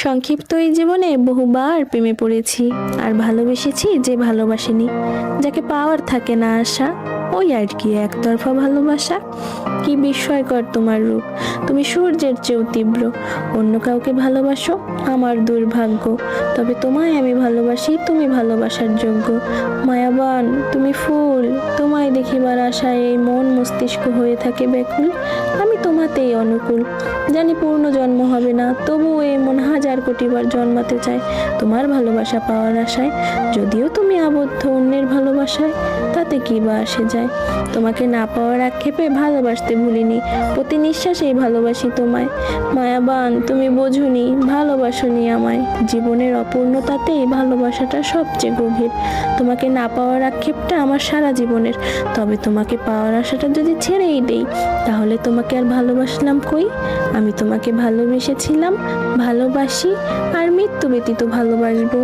সংক্ষিপ্ত এই জীবনে বহুবার প্রেমে পড়েছি, আর ভালোবেসেছি যে ভালোবাসেনি, যাকে পাওয়ার থাকে না আশা। ওই আর কি একতরফা ভালোবাসা। কি বিস্ময়কর তোমার রূপ, তুমি সূর্যের চেয়েও তীব্র। অন্য কাউকে ভালোবাসো, আমার দুর্ভাগ্য। তবে তোমায় আমি ভালোবাসি, তুমি ভালোবাসার যোগ্য। মায়াবান তুমি ফুল, তোমায় দেখিবার আশায় এই মন মস্তিষ্ক হয়ে থাকে ব্যাকুল। আমি তোমাতেই অনুকূল, জানি পূর্ণ জন্ম হবে না, তবুও এই মন হাজার কোটিবার জন্মাতে চায় তোমার ভালোবাসা পাওয়ার আশায়। যদিও তুমি আবদ্ধ অন্যের ভালোবাসায়, তাতে কি বা আসে যায়। তোমাকে না পাওয়ার আক্ষেপে ভালোবাসতে ভুলিনি, প্রতি নিঃশ্বাসেই ভালোবাসি তোমায়। মায়াবান তুমি বোঝনি, ভালোবাসনি আমায়। জীবনের অপূর্ণতাতেই ভালোবাসাটা সবচেয়ে গভীর। তোমাকে না পাওয়ার আক্ষেপটা আমার সারা জীবনের। তবে তোমাকে পাওয়ার আশাটা যদি ছেড়েই দেই, তাহলে তোমাকে আর ভালোবাসলাম কই। আমি তোমাকে ভালোবেসেছিলাম, ভালোবাসি, আর মৃত্যু ব্যতীত ভালোবাসবো।